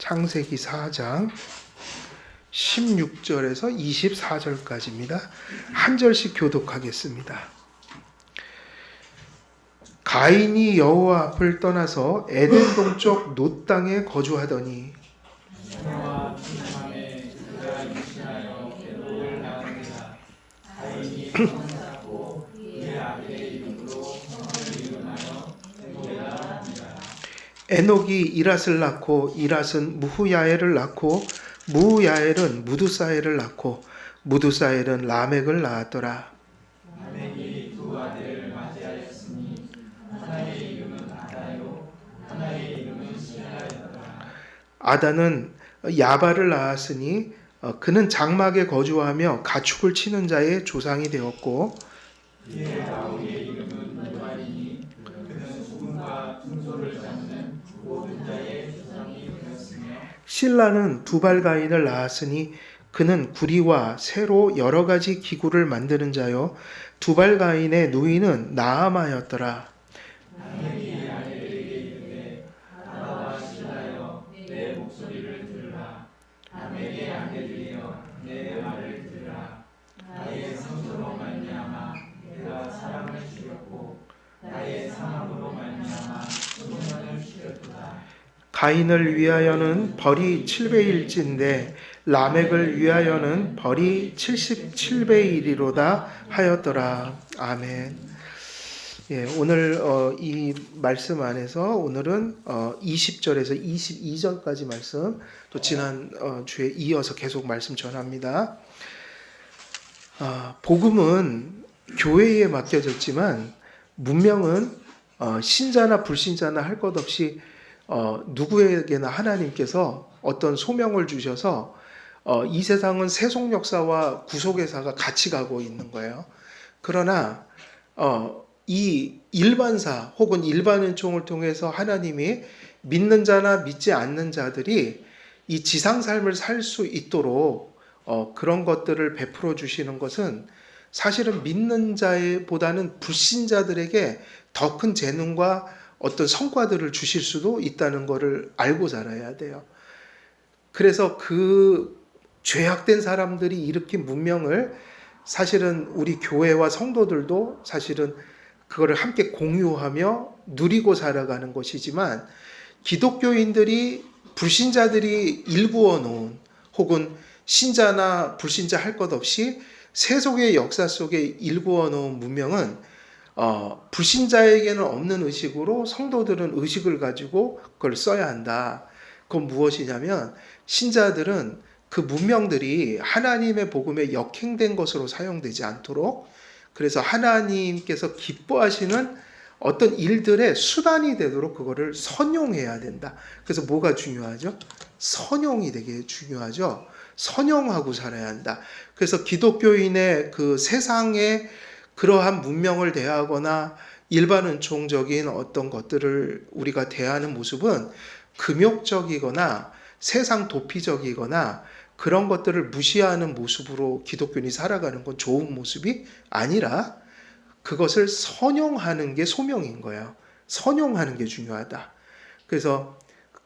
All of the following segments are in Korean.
창세기 4장 16절에서 24절까지입니다. 한 절씩 교독하겠습니다. 가인이 여호와 앞을 떠나서 에덴 동쪽 놋 땅에 거주하더니 에녹이 이랏을 낳고 이랏은 무후야엘을 낳고 무후야엘은 무두사엘을 낳고 무두사엘은 라멕을 낳았더라. 라멕이 두 아들을 맞이하였으니 하나의 이름은 아다요 하나의 이름은 실라였더라. 아다는 야발을 낳았으니 그는 장막에 거주하며 가축을 치는 자의 조상이 되었고 이에 아우의 이름은 누발이니 그는 수금과 둥소를 잡는 모든 자의 조상이 되었으며 실라는 두발가인을 낳았으니 그는 구리와 새로 여러 가지 기구를 만드는 자요 두발가인의 누이는 나아마였더라. 라멕이 아내에게 이르되 아다와 실라여 내 목소리를 들으라. 라멕의 아내들이여 내 말을 들으라. 나의 상처로 말미암아 내가 사람을 죽였고 나의 사망으로 말미암아 소년을 죽였도다. 가인을 위하여는 벌이 7배일진데 라멕을 위하여는 벌이 77배이리로다 하였더라. 아멘. 예, 오늘 이 말씀 안에서 오늘은 20절에서 22절까지 말씀 또 지난 주에 이어서 계속 말씀 전합니다. 복음은 교회에 맡겨졌지만 문명은 신자나 불신자나 할 것 없이 누구에게나 하나님께서 어떤 소명을 주셔서 이 세상은 세속 역사와 구속 역사가 같이 가고 있는 거예요. 그러나 이 일반사 혹은 일반 은총을 통해서 하나님이 믿는 자나 믿지 않는 자들이 이 지상 삶을 살 수 있도록 그런 것들을 베풀어 주시는 것은 사실은 믿는 자보다는 불신자들에게 더 큰 재능과 어떤 성과들을 주실 수도 있다는 것을 알고 살아야 돼요. 그래서 그 죄악된 사람들이 일으킨 문명을 사실은 우리 교회와 성도들도 사실은 그거를 함께 공유하며 누리고 살아가는 것이지만 기독교인들이 불신자들이 일구어 놓은 혹은 신자나 불신자 할 것 없이 세속의 역사 속에 일구어 놓은 문명은 불신자에게는 없는 의식으로 성도들은 의식을 가지고 그걸 써야 한다. 그건 무엇이냐면 신자들은 그 문명들이 하나님의 복음에 역행된 것으로 사용되지 않도록 그래서 하나님께서 기뻐하시는 어떤 일들의 수단이 되도록 그거를 선용해야 된다. 그래서 뭐가 중요하죠? 선용이 되게 중요하죠. 선용하고 살아야 한다. 그래서 기독교인의 그 세상에 그러한 문명을 대하거나 일반 은총적인 어떤 것들을 우리가 대하는 모습은 금욕적이거나 세상 도피적이거나 그런 것들을 무시하는 모습으로 기독교인이 살아가는 건 좋은 모습이 아니라 그것을 선용하는 게 소명인 거예요. 선용하는 게 중요하다. 그래서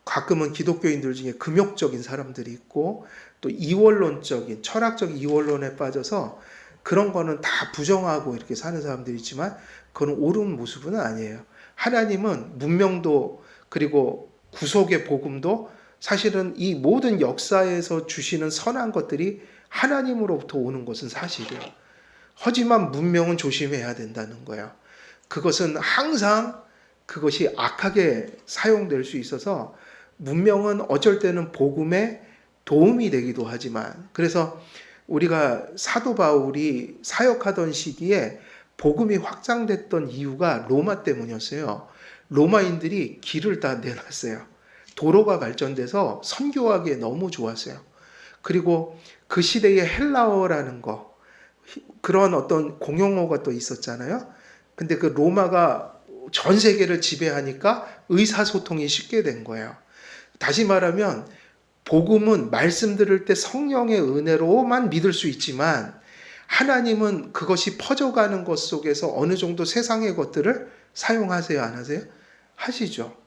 가끔은 기독교인들 중에 금욕적인 사람들이 있고 또 이원론적인 철학적 이원론에 빠져서 그런 거는 다 부정하고 이렇게 사는 사람들이 있지만 그건 옳은 모습은 아니에요. 하나님은 문명도 그리고 구속의 복음도 사실은 이 모든 역사에서 주시는 선한 것들이 하나님으로부터 오는 것은 사실이에요. 하지만 문명은 조심해야 된다는 거예요. 그것은 항상 그것이 악하게 사용될 수 있어서 문명은 어쩔 때는 복음에 도움이 되기도 하지만 그래서 우리가 사도 바울이 사역하던 시기에 복음이 확장됐던 이유가 로마 때문이었어요. 로마인들이 길을 다 내놨어요. 도로가 발전돼서 선교하기에 너무 좋았어요. 그리고 그 시대에 헬라어라는 거 그런 어떤 공용어가 또 있었잖아요. 근데 그 로마가 전 세계를 지배하니까 의사소통이 쉽게 된 거예요. 다시 말하면 복음은 말씀 들을 때 성령의 은혜로만 믿을 수 있지만 하나님은 그것이 퍼져가는 것 속에서 어느 정도 세상의 것들을 사용하세요, 안 하세요? 하시죠.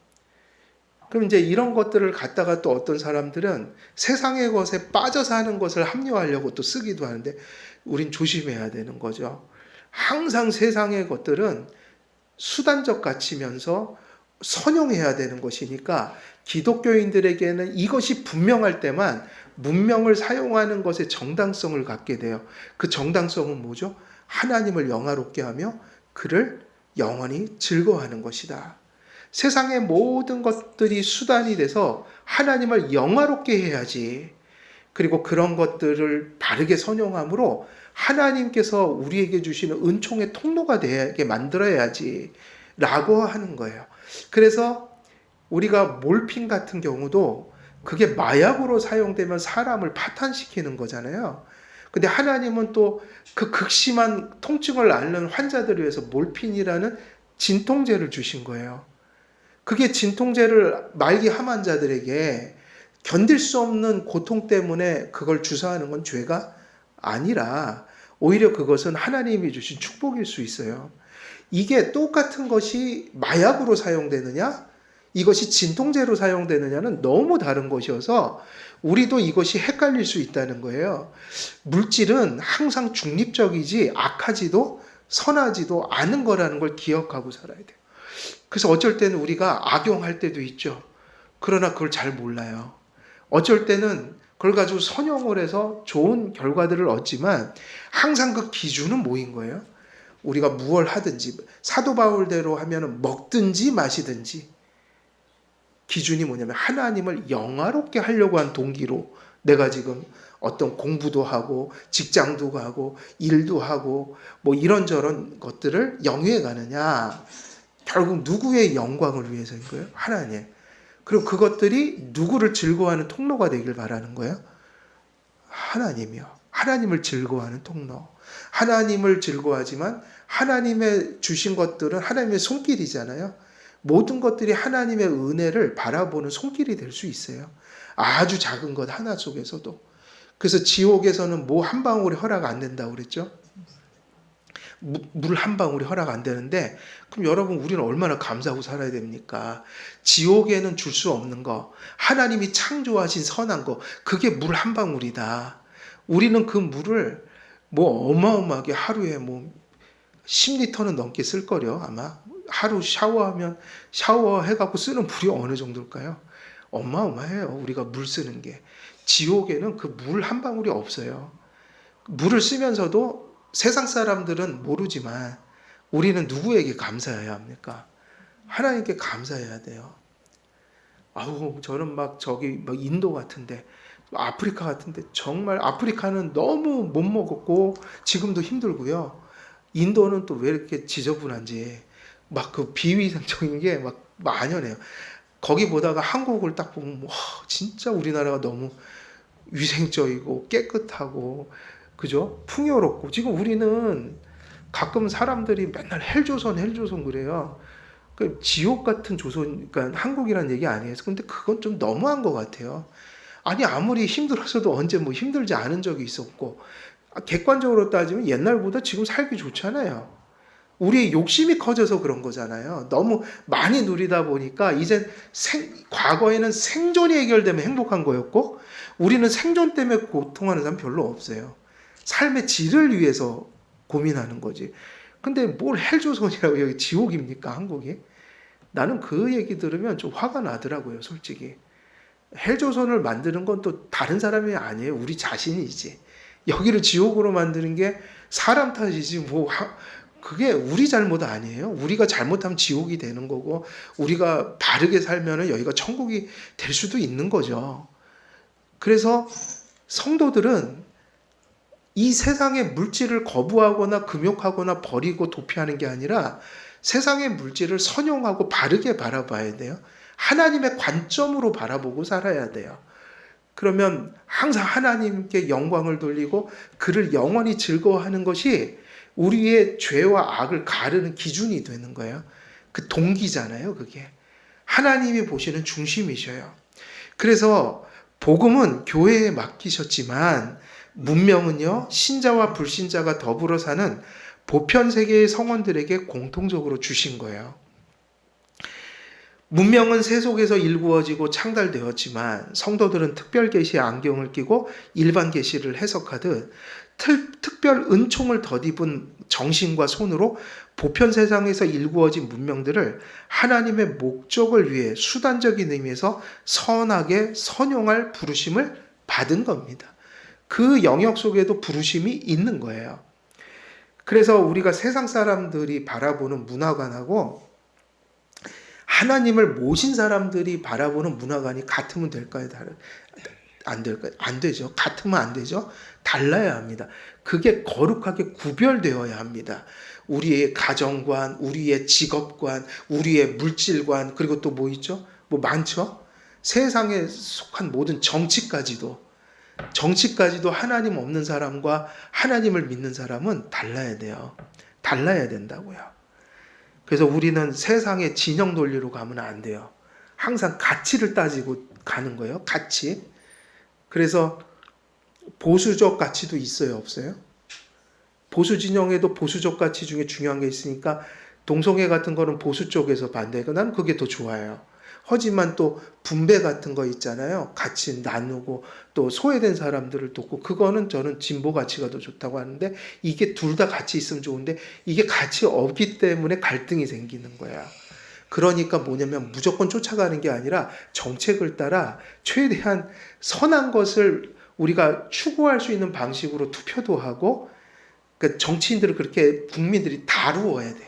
그럼 이제 이런 것들을 갖다가 또 어떤 사람들은 세상의 것에 빠져 사는 것을 합리화하려고 또 쓰기도 하는데 우린 조심해야 되는 거죠. 항상 세상의 것들은 수단적 가치면서 선용해야 되는 것이니까 기독교인들에게는 이것이 분명할 때만 문명을 사용하는 것에 정당성을 갖게 돼요. 그 정당성은 뭐죠? 하나님을 영화롭게 하며 그를 영원히 즐거워하는 것이다. 세상의 모든 것들이 수단이 돼서 하나님을 영화롭게 해야지. 그리고 그런 것들을 바르게 선용함으로 하나님께서 우리에게 주시는 은총의 통로가 되게 만들어야지 라고 하는 거예요. 그래서 우리가 몰핀 같은 경우도 그게 마약으로 사용되면 사람을 파탄시키는 거잖아요. 근데 하나님은 또 그 극심한 통증을 앓는 환자들을 위해서 몰핀이라는 진통제를 주신 거예요. 그게 진통제를 말기 암 환자들에게 견딜 수 없는 고통 때문에 그걸 주사하는 건 죄가 아니라 오히려 그것은 하나님이 주신 축복일 수 있어요. 이게 똑같은 것이 마약으로 사용되느냐, 이것이 진통제로 사용되느냐는 너무 다른 것이어서 우리도 이것이 헷갈릴 수 있다는 거예요. 물질은 항상 중립적이지 악하지도 선하지도 않은 거라는 걸 기억하고 살아야 돼요. 그래서 어쩔 때는 우리가 악용할 때도 있죠. 그러나 그걸 잘 몰라요. 어쩔 때는 그걸 가지고 선용을 해서 좋은 결과들을 얻지만 항상 그 기준은 뭐인 거예요? 우리가 무엇을 하든지 사도 바울대로 하면 먹든지 마시든지 기준이 뭐냐면 하나님을 영화롭게 하려고 한 동기로 내가 지금 어떤 공부도 하고 직장도 가고 일도 하고 뭐 이런저런 것들을 영위해 가느냐. 결국 누구의 영광을 위해서인 거예요? 하나님. 그리고 그것들이 누구를 즐거워하는 통로가 되길 바라는 거예요? 하나님이요. 하나님을 즐거워하는 통로. 하나님을 즐거워하지만 하나님의 주신 것들은 하나님의 손길이잖아요. 모든 것들이 하나님의 은혜를 바라보는 손길이 될 수 있어요. 아주 작은 것 하나 속에서도. 그래서 지옥에서는 뭐 한 방울이 허락 안 된다고 그랬죠? 물 한 방울이 허락 안 되는데 그럼 여러분 우리는 얼마나 감사하고 살아야 됩니까? 지옥에는 줄 수 없는 거, 하나님이 창조하신 선한 거, 그게 물 한 방울이다. 우리는 그 물을 뭐 어마어마하게 하루에 뭐 10리터는 넘게 쓸 거려 아마. 하루 샤워하면 샤워해갖고 쓰는 물이 어느 정도일까요? 어마어마해요. 우리가 물 쓰는 게. 지옥에는 그 물 한 방울이 없어요. 물을 쓰면서도 세상 사람들은 모르지만 우리는 누구에게 감사해야 합니까? 하나님께 감사해야 돼요. 아우 저는 막 인도 같은데 아프리카 같은데 정말 아프리카는 너무 못 먹었고 지금도 힘들고요. 인도는 또 왜 이렇게 지저분한지 막 그 비위생적인 게 막 만연해요. 거기 보다가 한국을 딱 보면 와 진짜 우리나라가 너무 위생적이고 깨끗하고 그죠? 풍요롭고 지금 우리는 가끔 사람들이 맨날 헬조선 그래요. 그 지옥 같은 조선, 그러니까 한국이라는 얘기 아니에요. 근데 그건 좀 너무한 것 같아요. 아니 아무리 힘들었어도 언제 뭐 힘들지 않은 적이 있었고 객관적으로 따지면 옛날보다 지금 살기 좋잖아요. 우리의 욕심이 커져서 그런 거잖아요. 너무 많이 누리다 보니까 이제 과거에는 생존이 해결되면 행복한 거였고 우리는 생존 때문에 고통하는 사람 별로 없어요. 삶의 질을 위해서 고민하는 거지. 근데 뭘 헬조선이라고 여기 지옥입니까 한국이? 나는 그 얘기 들으면 좀 화가 나더라고요 솔직히. 헬조선을 만드는 건 또 다른 사람이 아니에요. 우리 자신이지. 여기를 지옥으로 만드는 게 사람 탓이지 뭐 그게 우리 잘못 아니에요. 우리가 잘못하면 지옥이 되는 거고 우리가 바르게 살면 여기가 천국이 될 수도 있는 거죠. 그래서 성도들은 이 세상의 물질을 거부하거나 금욕하거나 버리고 도피하는 게 아니라 세상의 물질을 선용하고 바르게 바라봐야 돼요. 하나님의 관점으로 바라보고 살아야 돼요. 그러면 항상 하나님께 영광을 돌리고 그를 영원히 즐거워하는 것이 우리의 죄와 악을 가르는 기준이 되는 거예요. 그 동기잖아요, 그게. 하나님이 보시는 중심이셔요. 그래서 복음은 교회에 맡기셨지만 문명은요, 신자와 불신자가 더불어 사는 보편 세계의 성원들에게 공통적으로 주신 거예요. 문명은 새 속에서 일구어지고 창달되었지만 성도들은 특별 계시의 안경을 끼고 일반 계시를 해석하듯 특별 은총을 덧입은 정신과 손으로 보편 세상에서 일구어진 문명들을 하나님의 목적을 위해 수단적인 의미에서 선하게 선용할 부르심을 받은 겁니다. 그 영역 속에도 부르심이 있는 거예요. 그래서 우리가 세상 사람들이 바라보는 문화관하고 하나님을 모신 사람들이 바라보는 문화관이 같으면 될까요? 안 될까요? 안 되죠. 같으면 안 되죠. 달라야 합니다. 그게 거룩하게 구별되어야 합니다. 우리의 가정관, 우리의 직업관, 우리의 물질관, 그리고 또 뭐 있죠? 뭐 많죠? 세상에 속한 모든 정치까지도 하나님 없는 사람과 하나님을 믿는 사람은 달라야 돼요. 달라야 된다고요. 그래서 우리는 세상의 진영 논리로 가면 안 돼요. 항상 가치를 따지고 가는 거예요. 가치. 그래서 보수적 가치도 있어요, 없어요? 보수 진영에도 보수적 가치 중에 중요한 게 있으니까 동성애 같은 거는 보수 쪽에서 반대하고 나는 그게 더 좋아요. 하지만 또 분배 같은 거 있잖아요. 같이 나누고 또 소외된 사람들을 돕고 그거는 저는 진보 가치가 더 좋다고 하는데 이게 둘 다 같이 있으면 좋은데 이게 같이 없기 때문에 갈등이 생기는 거야. 그러니까 뭐냐면 무조건 쫓아가는 게 아니라 정책을 따라 최대한 선한 것을 우리가 추구할 수 있는 방식으로 투표도 하고 그러니까 정치인들을 그렇게 국민들이 다루어야 돼요.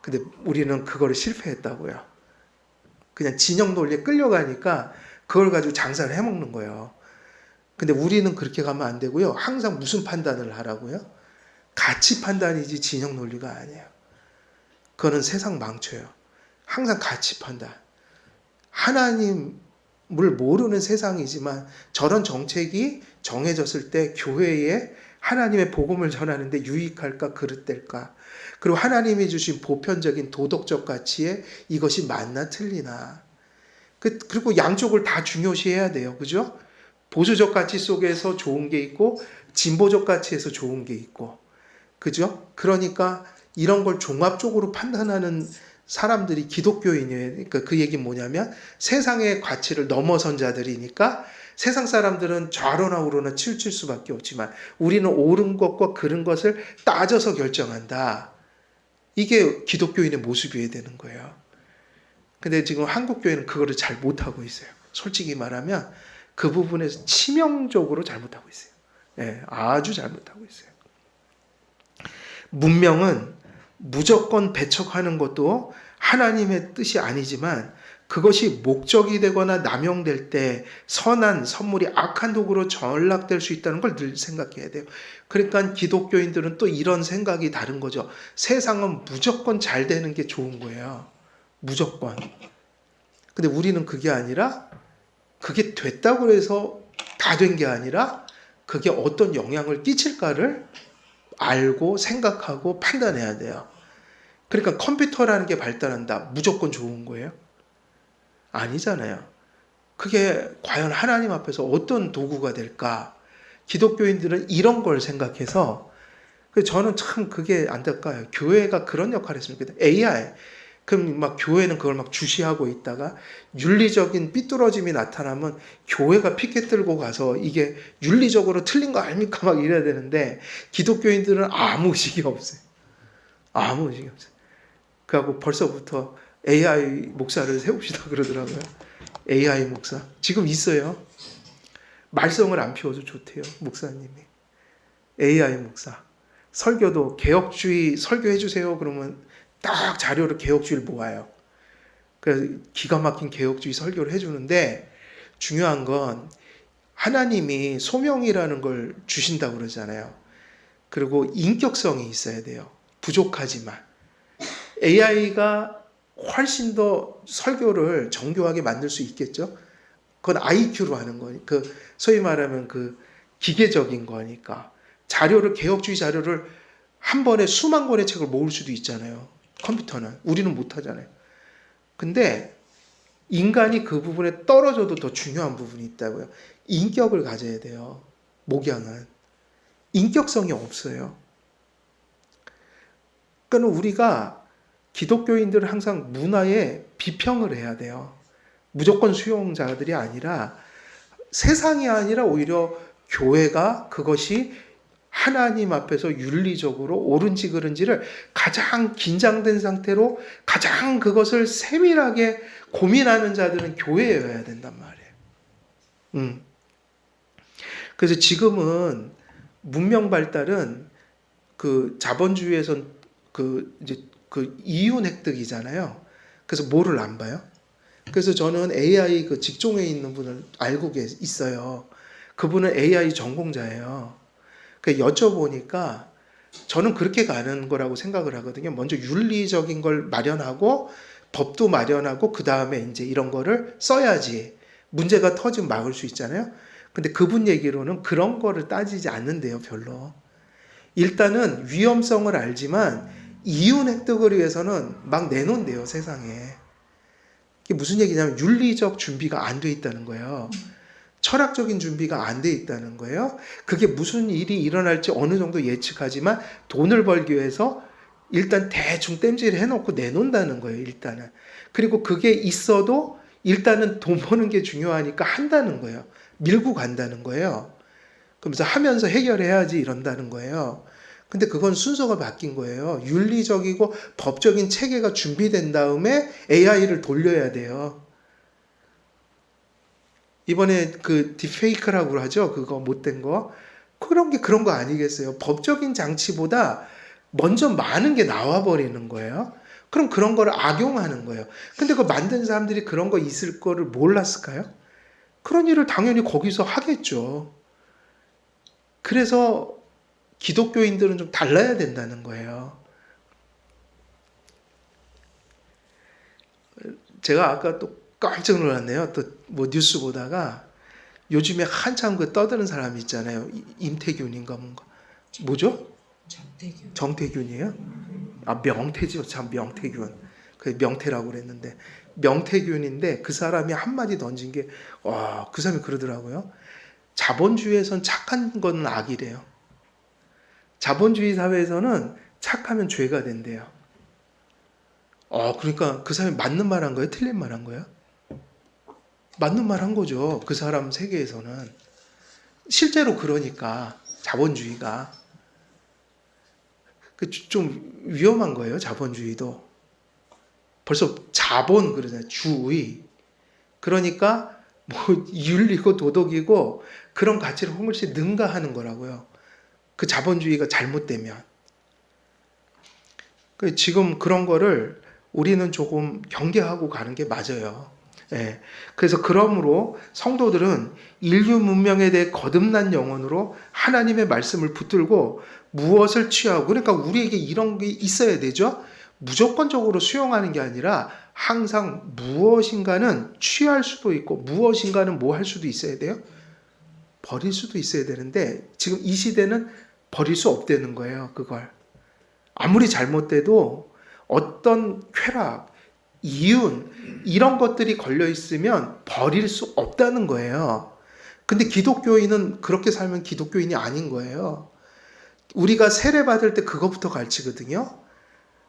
근데 우리는 그거를 실패했다고요. 그냥 진영 논리에 끌려가니까 그걸 가지고 장사를 해먹는 거예요. 근데 우리는 그렇게 가면 안 되고요. 항상 무슨 판단을 하라고요? 가치 판단이지 진영 논리가 아니에요. 그거는 세상 망쳐요. 항상 가치 판단. 하나님을 모르는 세상이지만 저런 정책이 정해졌을 때 교회에 하나님의 복음을 전하는데 유익할까 그릇될까 그리고 하나님이 주신 보편적인 도덕적 가치에 이것이 맞나 틀리나 그리고 양쪽을 다 중요시해야 돼요. 그죠? 보수적 가치 속에서 좋은 게 있고 진보적 가치에서 좋은 게 있고 그죠? 그러니까 이런 걸 종합적으로 판단하는 사람들이 기독교인이에요. 그러니까 그 얘기는 뭐냐면 세상의 가치를 넘어선 자들이니까 세상 사람들은 좌로나 우로나 치우칠 수밖에 없지만 우리는 옳은 것과 그른 것을 따져서 결정한다. 이게 기독교인의 모습이어야 되는 거예요. 근데 지금 한국 교회는 그거를 잘 못하고 있어요. 솔직히 말하면 그 부분에서 치명적으로 잘못하고 있어요. 네, 아주 잘못하고 있어요. 문명은 무조건 배척하는 것도 하나님의 뜻이 아니지만 그것이 목적이 되거나 남용될 때 선한 선물이 악한 도구로 전락될 수 있다는 걸 늘 생각해야 돼요. 그러니까 기독교인들은 또 이런 생각이 다른 거죠. 세상은 무조건 잘 되는 게 좋은 거예요. 무조건. 근데 우리는 그게 아니라 그게 됐다고 해서 다 된 게 아니라 그게 어떤 영향을 끼칠까를 알고 생각하고 판단해야 돼요. 그러니까 컴퓨터라는 게 발달한다. 무조건 좋은 거예요? 아니잖아요. 그게 과연 하나님 앞에서 어떤 도구가 될까? 기독교인들은 이런 걸 생각해서 저는 참 그게 안타까워요. 교회가 그런 역할을 했으면 좋겠다. AI. 그럼 막 교회는 그걸 막 주시하고 있다가 윤리적인 삐뚤어짐이 나타나면 교회가 피켓 들고 가서 이게 윤리적으로 틀린 거 아닙니까? 막 이래야 되는데 기독교인들은 아무 의식이 없어요. 아무 의식이 없어요. 그래갖고 벌써부터 AI 목사를 세웁시다 그러더라고요. AI 목사. 지금 있어요. 말썽을 안 피워도 좋대요. 목사님이. AI 목사. 설교도 개혁주의 설교해 주세요. 그러면 딱 자료를 개혁주의를 모아요. 그래서 기가 막힌 개혁주의 설교를 해주는데 중요한 건 하나님이 소명이라는 걸 주신다고 그러잖아요. 그리고 인격성이 있어야 돼요. 부족하지만. AI가 훨씬 더 설교를 정교하게 만들 수 있겠죠. 그건 IQ로 하는 거니까 소위 말하면 그 기계적인 거니까 자료를 개혁주의 자료를 한 번에 수만 권의 책을 모을 수도 있잖아요. 컴퓨터는 우리는 못하잖아요. 근데 인간이 그 부분에 떨어져도 더 중요한 부분이 있다고요. 인격을 가져야 돼요. 목양은 인격성이 없어요. 그러니까 우리가 기독교인들은 항상 문화에 비평을 해야 돼요. 무조건 수용자들이 아니라 세상이 아니라 오히려 교회가 그것이 하나님 앞에서 윤리적으로 옳은지 그른지를 가장 긴장된 상태로 가장 그것을 세밀하게 고민하는 자들은 교회여야 된단 말이에요. 그래서 지금은 문명 발달은 그 자본주의에선 이제 이윤 획득이잖아요. 그래서 뭐를 안 봐요? 그래서 저는 AI 그 직종에 있는 분을 알고 있어요. 그분은 AI 전공자예요. 여쭤보니까 저는 그렇게 가는 거라고 생각을 하거든요. 먼저 윤리적인 걸 마련하고 법도 마련하고 그 다음에 이제 이런 거를 써야지 문제가 터지면 막을 수 있잖아요. 근데 그분 얘기로는 그런 거를 따지지 않는데요, 별로. 일단은 위험성을 알지만 이윤 획득을 위해서는 막 내놓은대요, 세상에. 이게 무슨 얘기냐면 윤리적 준비가 안 돼 있다는 거예요. 철학적인 준비가 안 돼 있다는 거예요. 그게 무슨 일이 일어날지 어느 정도 예측하지만 돈을 벌기 위해서 일단 대충 땜질 해놓고 내놓는다는 거예요, 일단은. 그리고 그게 있어도 일단은 돈 버는 게 중요하니까 한다는 거예요. 밀고 간다는 거예요. 그러면서 하면서 해결해야지 이런다는 거예요. 근데 그건 순서가 바뀐 거예요. 윤리적이고 법적인 체계가 준비된 다음에 AI를 돌려야 돼요. 이번에 그 딥페이크라고 하죠. 그거 못된 거. 그런 거 아니겠어요. 법적인 장치보다 먼저 많은 게 나와버리는 거예요. 그럼 그런 거를 악용하는 거예요. 근데 그 만든 사람들이 그런 거 있을 거를 몰랐을까요? 그런 일을 당연히 거기서 하겠죠. 그래서 기독교인들은 좀 달라야 된다는 거예요. 제가 아까 또 깜짝 놀랐네요. 또 뭐 뉴스 보다가 요즘에 한참 그 떠드는 사람이 있잖아요. 임태균인가 뭔가. 뭐죠? 정태균이에요? 아, 명태지요. 참 명태균. 그 명태라고 그랬는데 명태균인데 그 사람이 한마디 던진 게 와, 그 사람이 그러더라고요. 자본주의에선 착한 건 악이래요. 자본주의 사회에서는 착하면 죄가 된대요. 그러니까 그 사람이 맞는 말 한 거예요? 틀린 말 한 거예요? 맞는 말 한 거죠. 그 사람 세계에서는. 실제로 그러니까 자본주의가 좀 위험한 거예요. 자본주의도. 벌써 자본 그러잖아요. 주의. 그러니까 뭐 윤리고 도덕이고 그런 가치를 훨씬 능가하는 거라고요. 그 자본주의가 잘못되면. 지금 그런 거를 우리는 조금 경계하고 가는 게 맞아요. 예. 그래서 그러므로 성도들은 인류 문명에 대해 거듭난 영혼으로 하나님의 말씀을 붙들고 무엇을 취하고, 그러니까 우리에게 이런 게 있어야 되죠. 무조건적으로 수용하는 게 아니라 항상 무엇인가는 취할 수도 있고 무엇인가는 뭐 할 수도 있어야 돼요. 버릴 수도 있어야 되는데 지금 이 시대는 버릴 수 없다는 거예요. 그걸 아무리 잘못돼도 어떤 쾌락, 이윤 이런 것들이 걸려 있으면 버릴 수 없다는 거예요. 근데 기독교인은 그렇게 살면 기독교인이 아닌 거예요. 우리가 세례 받을 때 그것부터 가르치거든요.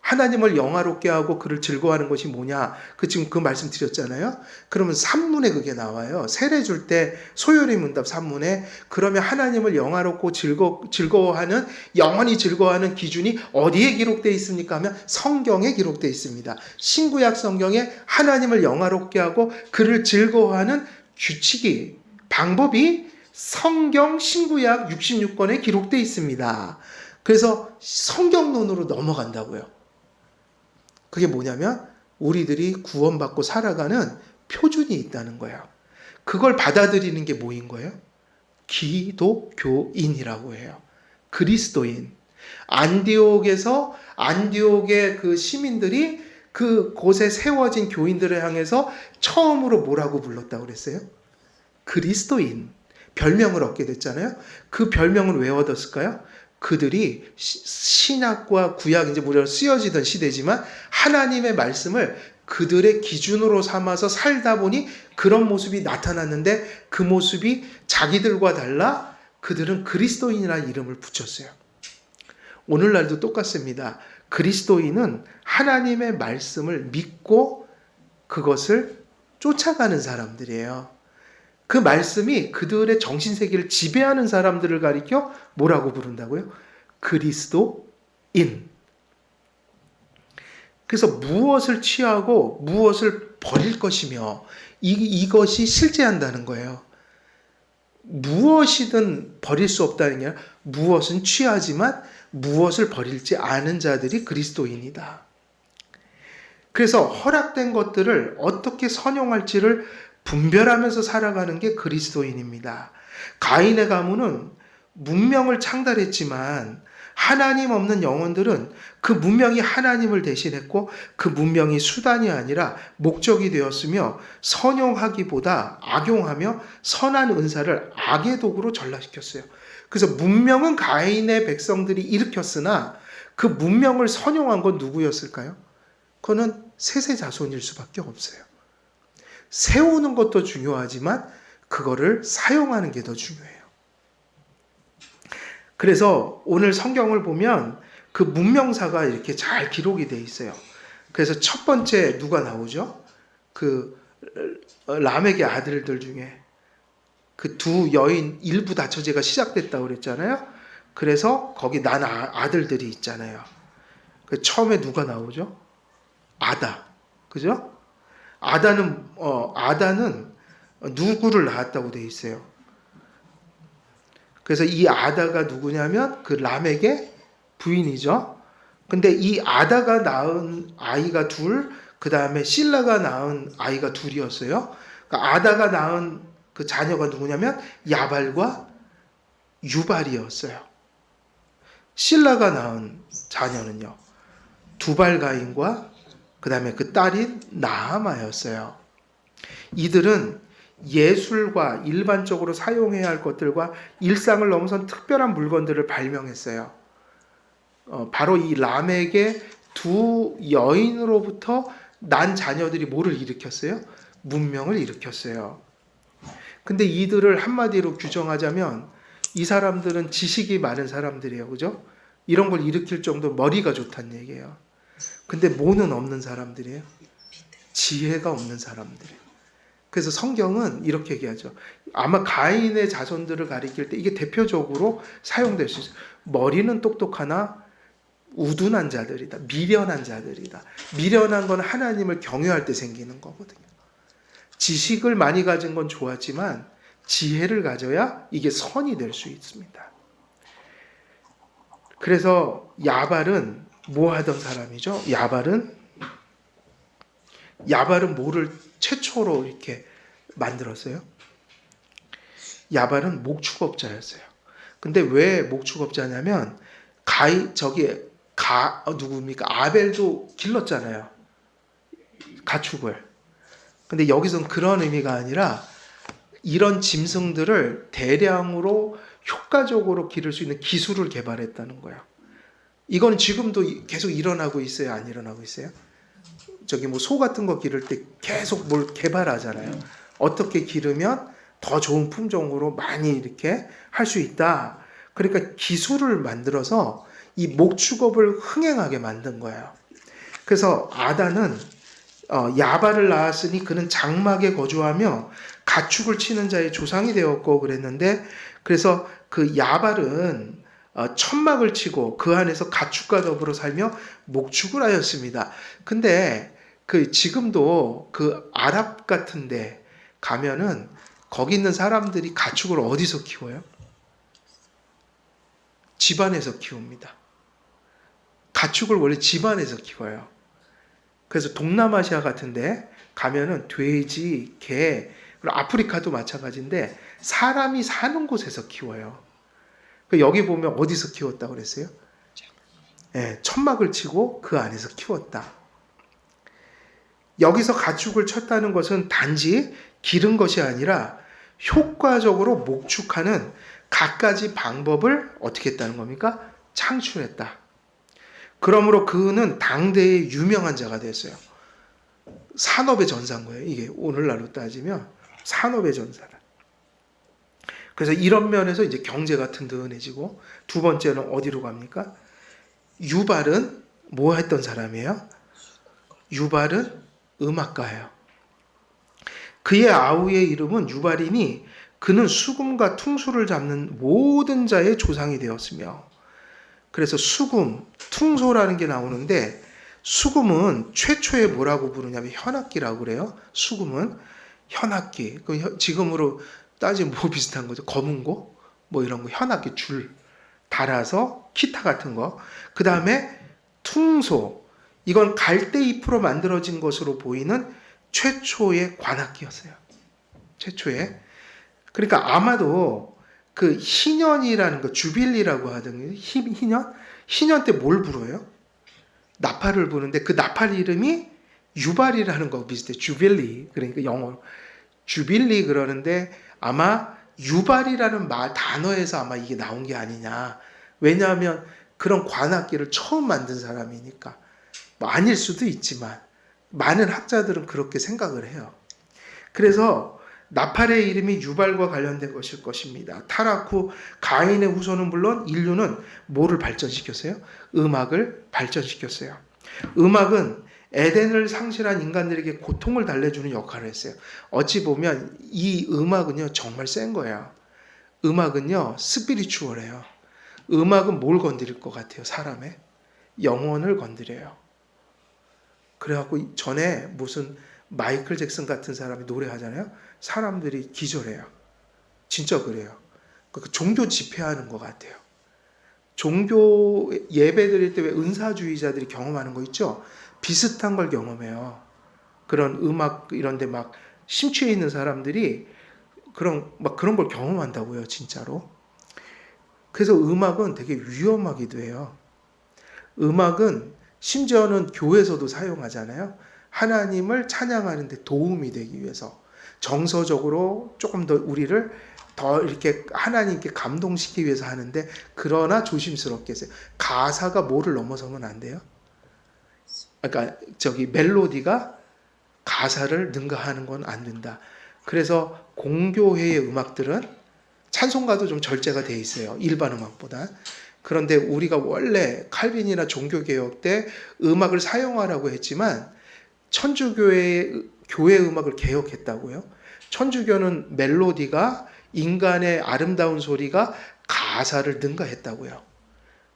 하나님을 영화롭게 하고 그를 즐거워하는 것이 뭐냐? 지금 그 말씀 드렸잖아요. 그러면 산문에 그게 나와요. 세례 줄 때 소요리 문답 산문에 그러면 하나님을 영화롭고 즐거워하는 영원히 즐거워하는 기준이 어디에 기록되어 있습니까? 하면 성경에 기록되어 있습니다. 신구약 성경에 하나님을 영화롭게 하고 그를 즐거워하는 규칙이 방법이 성경 신구약 66권에 기록되어 있습니다. 그래서 성경론으로 넘어간다고요. 그게 뭐냐면 우리들이 구원받고 살아가는 표준이 있다는 거예요. 그걸 받아들이는 게 뭐인 거예요? 기독교인이라고 해요. 그리스도인. 안디옥의 그 시민들이 그 곳에 세워진 교인들을 향해서 처음으로 뭐라고 불렀다고 그랬어요? 그리스도인. 별명을 얻게 됐잖아요. 그 별명을 왜 얻었을까요? 그들이 신약과 구약 이제 무려 쓰여지던 시대지만 하나님의 말씀을 그들의 기준으로 삼아서 살다 보니 그런 모습이 나타났는데 그 모습이 자기들과 달라 그들은 그리스도인이라는 이름을 붙였어요. 오늘날도 똑같습니다. 그리스도인은 하나님의 말씀을 믿고 그것을 쫓아가는 사람들이에요. 그 말씀이 그들의 정신세계를 지배하는 사람들을 가리켜 뭐라고 부른다고요? 그리스도인. 그래서 무엇을 취하고 무엇을 버릴 것이며 이것이 실제한다는 거예요. 무엇이든 버릴 수 없다는 게 아니라 무엇은 취하지만 무엇을 버릴지 아는 자들이 그리스도인이다. 그래서 허락된 것들을 어떻게 선용할지를 분별하면서 살아가는 게 그리스도인입니다. 가인의 가문은 문명을 창달했지만 하나님 없는 영혼들은 그 문명이 하나님을 대신했고 그 문명이 수단이 아니라 목적이 되었으며 선용하기보다 악용하며 선한 은사를 악의 도구로 전락시켰어요. 그래서 문명은 가인의 백성들이 일으켰으나 그 문명을 선용한 건 누구였을까요? 그거는 셋의 자손일 수밖에 없어요. 세우는 것도 중요하지만 그거를 사용하는 게 더 중요해요. 그래서 오늘 성경을 보면 그 문명사가 이렇게 잘 기록이 돼 있어요. 그래서 첫 번째 누가 나오죠? 그 람에게 아들들 중에 그 두 여인 일부 다처제가 시작됐다고 그랬잖아요. 그래서 거기 난 아들들이 있잖아요. 그 처음에 누가 나오죠? 아다. 그죠? 아다는 누구를 낳았다고 돼 있어요. 그래서 이 아다가 누구냐면 그 람에게 부인이죠. 근데 이 아다가 낳은 아이가 둘, 그 다음에 실라가 낳은 아이가 둘이었어요. 그러니까 아다가 낳은 그 자녀가 누구냐면 야발과 유발이었어요. 실라가 낳은 자녀는요, 두발가인과 그 다음에 그 딸인 나아마였어요. 이들은 예술과 일반적으로 사용해야 할 것들과 일상을 넘어선 특별한 물건들을 발명했어요. 바로 이 람에게 두 여인으로부터 난 자녀들이 뭐를 일으켰어요? 문명을 일으켰어요. 근데 이들을 한마디로 규정하자면 이 사람들은 지식이 많은 사람들이에요. 그죠? 이런 걸 일으킬 정도 머리가 좋다는 얘기예요. 근데 뭐는 없는 사람들이에요? 지혜가 없는 사람들이에요. 그래서 성경은 이렇게 얘기하죠. 아마 가인의 자손들을 가리킬 때 이게 대표적으로 사용될 수 있어요. 머리는 똑똑하나 우둔한 자들이다. 미련한 자들이다. 미련한 건 하나님을 경외할 때 생기는 거거든요. 지식을 많이 가진 건 좋았지만 지혜를 가져야 이게 선이 될 수 있습니다. 그래서 야발은 뭐 하던 사람이죠? 야발은 뭐를 최초로 이렇게 만들었어요? 야발은 목축업자였어요. 근데 왜 목축업자냐면 누굽니까? 아벨도 길렀잖아요. 가축을. 근데 여기서는 그런 의미가 아니라 이런 짐승들을 대량으로 효과적으로 기를 수 있는 기술을 개발했다는 거예요. 이건 지금도 계속 일어나고 있어요? 안 일어나고 있어요? 소 같은 거 기를 때 계속 뭘 개발하잖아요. 어떻게 기르면 더 좋은 품종으로 많이 이렇게 할 수 있다. 그러니까 기술을 만들어서 이 목축업을 흥행하게 만든 거예요. 그래서 아다는 야발을 낳았으니 그는 장막에 거주하며 가축을 치는 자의 조상이 되었고 그랬는데, 그래서 그 야발은 천막을 치고 그 안에서 가축과 더불어 살며 목축을 하였습니다. 근데 지금도 그 아랍 같은데 가면은 거기 있는 사람들이 가축을 어디서 키워요? 집안에서 키웁니다. 가축을 원래 집안에서 키워요. 그래서 동남아시아 같은데 가면은 돼지, 개, 그리고 아프리카도 마찬가지인데 사람이 사는 곳에서 키워요. 여기 보면 어디서 키웠다고 그랬어요? 네, 천막을 치고 그 안에서 키웠다. 여기서 가축을 쳤다는 것은 단지 기른 것이 아니라 효과적으로 목축하는 갖가지 방법을 어떻게 했다는 겁니까? 창출했다. 그러므로 그는 당대의 유명한 자가 됐어요. 산업의 전사인 거예요. 이게 오늘날로 따지면 산업의 전사다. 그래서 이런 면에서 이제 경제가 든든해지고, 두 번째는 어디로 갑니까? 유발은 뭐 했던 사람이에요? 유발은 음악가예요. 그의 아우의 이름은 유발이니 그는 수금과 퉁소를 잡는 모든 자의 조상이 되었으며, 그래서 수금, 퉁소라는 게 나오는데 수금은 최초에 뭐라고 부르냐면 현악기라고 그래요. 수금은 현악기. 지금으로 따지면 뭐 비슷한 거죠? 검은고? 뭐 이런 거 현악기 줄 달아서 기타 같은 거. 그 다음에 퉁소. 이건 갈대잎으로 만들어진 것으로 보이는 최초의 관악기였어요. 최초에. 그러니까 아마도 그 희년이라는 거, 주빌리라고 하던 희년? 희년 때 뭘 불어요? 나팔을 부는데 그 나팔 이름이 유발이라는 거 비슷해. 주빌리. 그러니까 영어로. 주빌리 그러는데 아마 유발이라는 단어에서 아마 이게 나온 게 아니냐. 왜냐하면 그런 관악기를 처음 만든 사람이니까. 뭐 아닐 수도 있지만 많은 학자들은 그렇게 생각을 해요. 그래서 나팔의 이름이 유발과 관련된 것일 것입니다. 타락 후 가인의 후손은 물론 인류는 뭐를 발전시켰어요? 음악을 발전시켰어요. 음악은 에덴을 상실한 인간들에게 고통을 달래주는 역할을 했어요. 어찌 보면 이 음악은요 정말 센 거예요. 음악은요 스피리추얼해요. 음악은 뭘 건드릴 것 같아요? 사람의 영혼을 건드려요. 그래갖고 전에 무슨 마이클 잭슨 같은 사람이 노래하잖아요. 사람들이 기절해요. 진짜 그래요. 그 종교 집회하는 것 같아요. 종교 예배 드릴 때 왜 은사주의자들이 경험하는 거 있죠? 비슷한 걸 경험해요. 그런 음악 이런 데 막 심취해 있는 사람들이 그런 걸 경험한다고요, 진짜로. 그래서 음악은 되게 위험하기도 해요. 음악은 심지어는 교회에서도 사용하잖아요. 하나님을 찬양하는 데 도움이 되기 위해서 정서적으로 조금 더 우리를 더 이렇게 하나님께 감동시키기 위해서 하는데, 그러나 조심스럽게 했어요. 가사가 뭐를 넘어서면 안 돼요? 그러니까 멜로디가 가사를 능가하는 건 안 된다. 그래서 공교회의 음악들은 찬송가도 좀 절제가 돼 있어요. 일반 음악보다. 그런데 우리가 원래 칼빈이나 종교개혁 때 음악을 사용하라고 했지만 천주교회의 교회 음악을 개혁했다고요. 천주교는 멜로디가 인간의 아름다운 소리가 가사를 능가했다고요.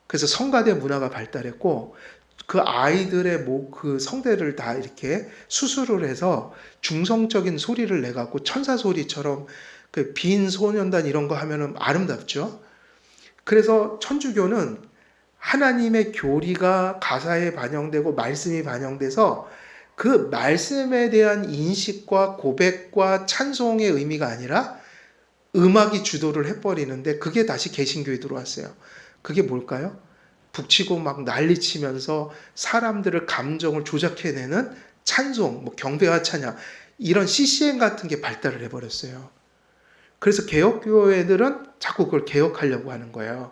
그래서 성가대 문화가 발달했고 그 아이들의 그 성대를 다 이렇게 수술을 해서 중성적인 소리를 내갖고 천사 소리처럼 그 빈 소년단 이런 거 하면은 아름답죠. 그래서 천주교는 하나님의 교리가 가사에 반영되고 말씀이 반영돼서 그 말씀에 대한 인식과 고백과 찬송의 의미가 아니라 음악이 주도를 해버리는데, 그게 다시 개신교에 들어왔어요. 그게 뭘까요? 북치고 막 난리치면서 사람들을 감정을 조작해내는 찬송, 뭐 경배와 찬양, 이런 CCM 같은 게 발달을 해버렸어요. 그래서 개혁교회들은 자꾸 그걸 개혁하려고 하는 거예요.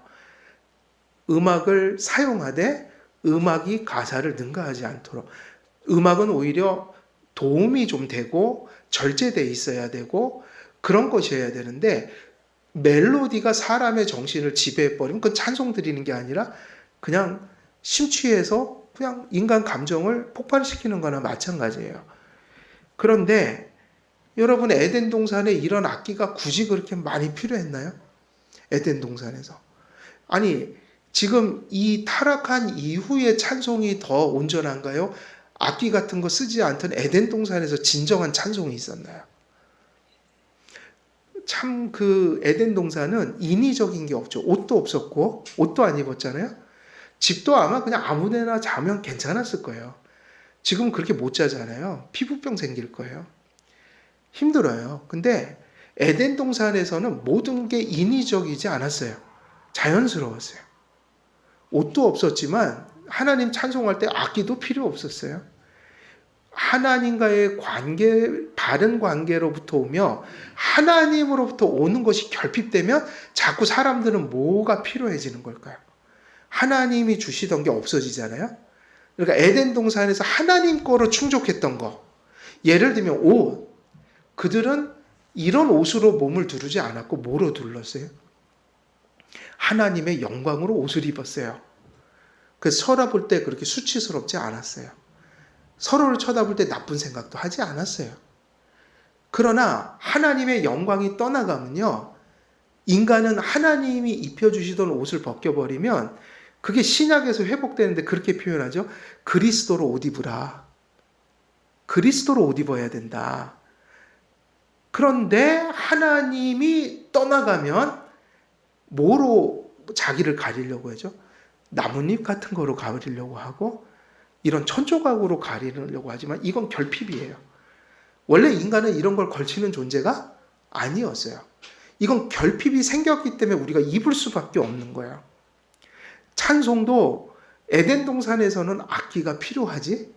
음악을 사용하되 음악이 가사를 능가하지 않도록. 음악은 오히려 도움이 좀 되고 절제되어 있어야 되고 그런 것이어야 되는데, 멜로디가 사람의 정신을 지배해버리면 그건 찬송 드리는 게 아니라 그냥 심취해서 그냥 인간 감정을 폭발시키는 거나 마찬가지예요. 그런데 여러분, 에덴 동산에 이런 악기가 굳이 그렇게 많이 필요했나요? 에덴 동산에서. 아니, 지금 이 타락한 이후의 찬송이 더 온전한가요? 악기 같은 거 쓰지 않던 에덴 동산에서 진정한 찬송이 있었나요? 참 그 에덴 동산은 인위적인 게 없죠. 옷도 없었고 옷도 안 입었잖아요. 집도 아마 그냥 아무데나 자면 괜찮았을 거예요. 지금 그렇게 못 자잖아요. 피부병 생길 거예요. 힘들어요. 근데 에덴 동산에서는 모든 게 인위적이지 않았어요. 자연스러웠어요. 옷도 없었지만 하나님 찬송할 때 악기도 필요 없었어요. 하나님과의 관계, 바른 관계로부터 오며 하나님으로부터 오는 것이 결핍되면 자꾸 사람들은 뭐가 필요해지는 걸까요? 하나님이 주시던 게 없어지잖아요. 그러니까 에덴 동산에서 하나님 거로 충족했던 거, 예를 들면 옷, 그들은 이런 옷으로 몸을 두르지 않았고 뭐로 둘렀어요? 하나님의 영광으로 옷을 입었어요. 그래서 쳐다볼 때 그렇게 수치스럽지 않았어요. 서로를 쳐다볼 때 나쁜 생각도 하지 않았어요. 그러나 하나님의 영광이 떠나가면요, 인간은 하나님이 입혀주시던 옷을 벗겨버리면 그게 신약에서 회복되는데 그렇게 표현하죠. 그리스도로 옷 입으라. 그리스도로 옷 입어야 된다. 그런데 하나님이 떠나가면 뭐로 자기를 가리려고 하죠? 나뭇잎 같은 거로 가리려고 하고 이런 천조각으로 가리려고 하지만 이건 결핍이에요. 원래 인간은 이런 걸 걸치는 존재가 아니었어요. 이건 결핍이 생겼기 때문에 우리가 입을 수밖에 없는 거예요. 찬송도 에덴 동산에서는 악기가 필요하지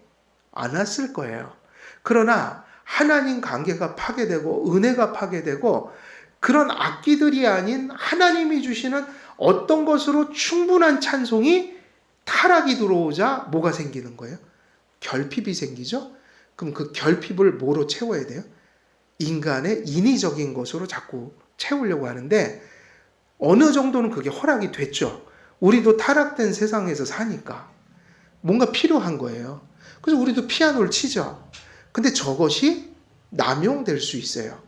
않았을 거예요. 그러나 하나님 관계가 파괴되고 은혜가 파괴되고 그런 악기들이 아닌 하나님이 주시는 어떤 것으로 충분한 찬송이 타락이 들어오자 뭐가 생기는 거예요? 결핍이 생기죠? 그럼 그 결핍을 뭐로 채워야 돼요? 인간의 인위적인 것으로 자꾸 채우려고 하는데 어느 정도는 그게 허락이 됐죠. 우리도 타락된 세상에서 사니까 뭔가 필요한 거예요. 그래서 우리도 피아노를 치죠. 근데 저것이 남용될 수 있어요.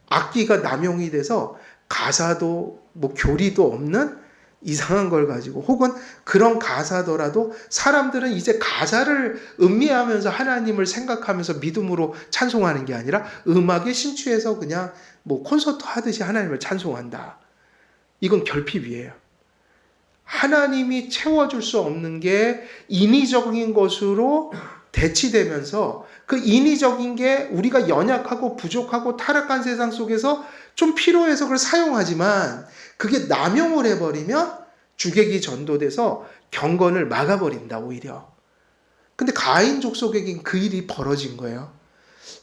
악기가 남용이 돼서 가사도 뭐 교리도 없는 이상한 걸 가지고 혹은 그런 가사더라도 사람들은 이제 가사를 음미하면서 하나님을 생각하면서 믿음으로 찬송하는 게 아니라 음악에 심취해서 그냥 뭐 콘서트 하듯이 하나님을 찬송한다. 이건 결핍이에요. 하나님이 채워줄 수 없는 게 인위적인 것으로 대치되면서 그 인위적인 게 우리가 연약하고 부족하고 타락한 세상 속에서 좀 필요해서 그걸 사용하지만 그게 남용을 해버리면 주객이 전도돼서 경건을 막아버린다 오히려. 근데 가인 족속에겐 그 일이 벌어진 거예요.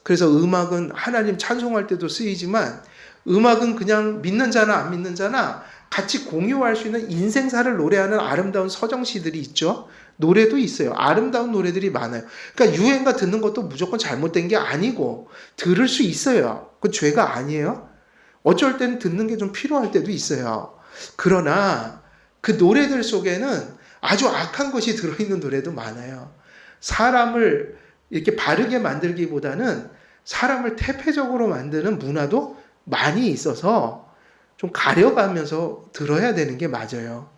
그래서 음악은 하나님 찬송할 때도 쓰이지만 음악은 그냥 믿는 자나 안 믿는 자나 같이 공유할 수 있는 인생사를 노래하는 아름다운 서정시들이 있죠. 노래도 있어요. 아름다운 노래들이 많아요. 그러니까 유행가 듣는 것도 무조건 잘못된 게 아니고 들을 수 있어요. 그건 죄가 아니에요. 어쩔 때는 듣는 게 좀 필요할 때도 있어요. 그러나 그 노래들 속에는 아주 악한 것이 들어있는 노래도 많아요. 사람을 이렇게 바르게 만들기보다는 사람을 태폐적으로 만드는 문화도 많이 있어서 좀 가려가면서 들어야 되는 게 맞아요.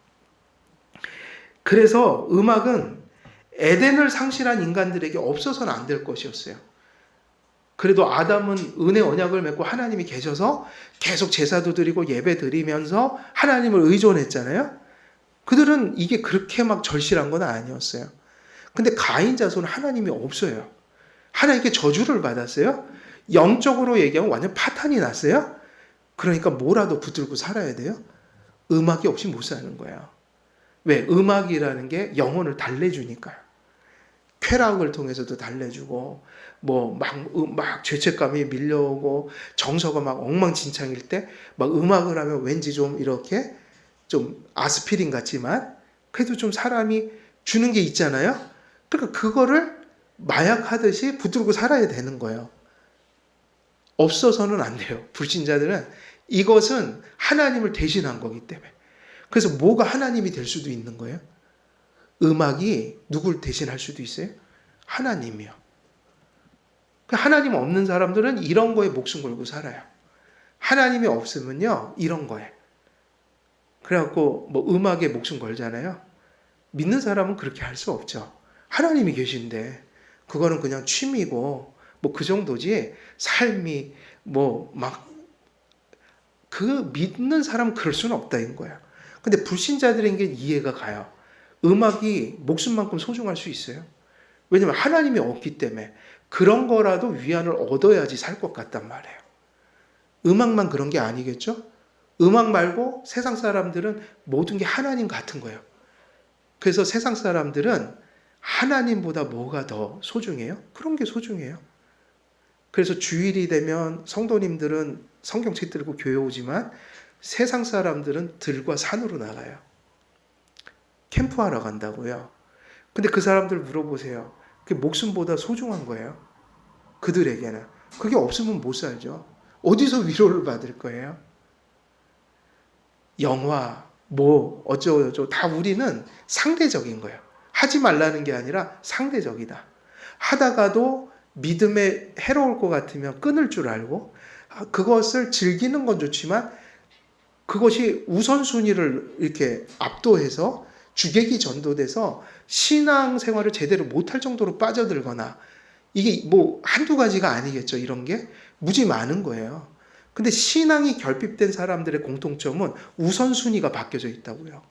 그래서 음악은 에덴을 상실한 인간들에게 없어서는 안 될 것이었어요. 그래도 아담은 은혜 언약을 맺고 하나님이 계셔서 계속 제사도 드리고 예배 드리면서 하나님을 의존했잖아요. 그들은 이게 그렇게 막 절실한 건 아니었어요. 근데 가인 자손은 하나님이 없어요. 하나님께 저주를 받았어요. 영적으로 얘기하면 완전 파탄이 났어요. 그러니까 뭐라도 붙들고 살아야 돼요. 음악이 없이 못 사는 거예요. 왜? 음악이라는 게 영혼을 달래주니까요. 쾌락을 통해서도 달래주고 뭐 막 죄책감이 밀려오고 정서가 막 엉망진창일 때 막 음악을 하면 왠지 좀 이렇게 좀 아스피린 같지만 그래도 좀 사람이 주는 게 있잖아요. 그러니까 그거를 마약하듯이 붙들고 살아야 되는 거예요. 없어서는 안 돼요. 불신자들은 이것은 하나님을 대신한 거기 때문에. 그래서 뭐가 하나님이 될 수도 있는 거예요. 음악이 누굴 대신할 수도 있어요? 하나님이요. 하나님 없는 사람들은 이런 거에 목숨 걸고 살아요. 하나님이 없으면요, 이런 거에. 그래갖고 뭐 음악에 목숨 걸잖아요. 믿는 사람은 그렇게 할 수 없죠. 하나님이 계신데 그거는 그냥 취미고 뭐 그 정도지 삶이 뭐 막 그 믿는 사람은 그럴 수는 없다는 거야. 근데 불신자들에게 이해가 가요. 음악이 목숨만큼 소중할 수 있어요. 왜냐면 하나님이 없기 때문에 그런 거라도 위안을 얻어야지 살 것 같단 말이에요. 음악만 그런 게 아니겠죠? 음악 말고 세상 사람들은 모든 게 하나님 같은 거예요. 그래서 세상 사람들은 하나님보다 뭐가 더 소중해요? 그런 게 소중해요. 그래서 주일이 되면 성도님들은 성경책 들고 교회 오지만 세상 사람들은 들과 산으로 나가요. 캠프하러 간다고요. 근데 그 사람들 물어보세요. 그게 목숨보다 소중한 거예요. 그들에게는. 그게 없으면 못 살죠. 어디서 위로를 받을 거예요? 영화, 뭐 어쩌고저쩌고 다 우리는 상대적인 거예요. 하지 말라는 게 아니라 상대적이다. 하다가도 믿음에 해로울 것 같으면 끊을 줄 알고 그것을 즐기는 건 좋지만 그것이 우선순위를 이렇게 압도해서 주객이 전도돼서 신앙생활을 제대로 못할 정도로 빠져들거나 이게 뭐 한두 가지가 아니겠죠. 이런 게 무지 많은 거예요. 근데 신앙이 결핍된 사람들의 공통점은 우선순위가 바뀌어져 있다고요.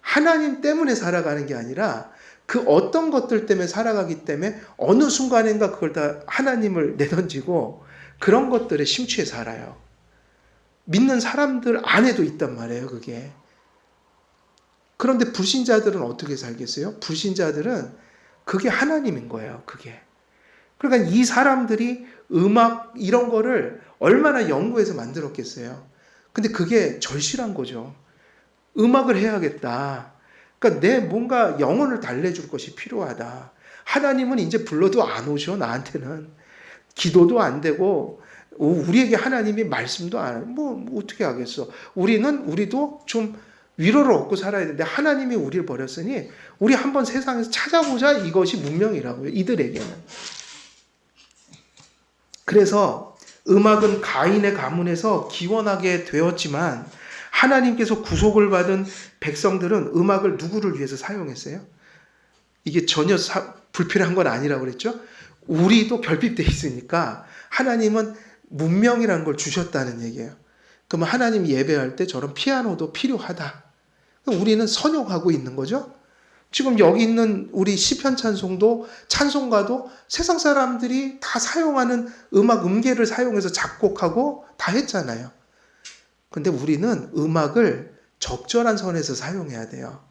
하나님 때문에 살아가는 게 아니라 그 어떤 것들 때문에 살아가기 때문에 어느 순간인가 그걸 다 하나님을 내던지고 그런 것들에 심취해 살아요. 믿는 사람들 안에도 있단 말이에요, 그게. 그런데 불신자들은 어떻게 살겠어요? 불신자들은 그게 하나님인 거예요, 그게. 그러니까 이 사람들이 음악 이런 거를 얼마나 연구해서 만들었겠어요. 근데 그게 절실한 거죠. 음악을 해야겠다. 그러니까 내 뭔가 영혼을 달래줄 것이 필요하다. 하나님은 이제 불러도 안 오셔, 나한테는. 기도도 안 되고, 우리에게 하나님이 말씀도 안 해. 뭐 어떻게 하겠어. 우리도 좀 위로를 얻고 살아야 되는데 하나님이 우리를 버렸으니 우리 한번 세상에서 찾아보자. 이것이 문명이라고요. 이들에게는. 그래서 음악은 가인의 가문에서 기원하게 되었지만 하나님께서 구속을 받은 백성들은 음악을 누구를 위해서 사용했어요? 이게 전혀 불필요한 건 아니라고 그랬죠? 우리도 결핍되어 있으니까 하나님은 문명이라는 걸 주셨다는 얘기예요. 그러면 하나님 예배할 때 저런 피아노도 필요하다. 우리는 선용하고 있는 거죠. 지금 여기 있는 우리 시편 찬송도 찬송가도 세상 사람들이 다 사용하는 음악 음계를 사용해서 작곡하고 다 했잖아요. 근데 우리는 음악을 적절한 선에서 사용해야 돼요.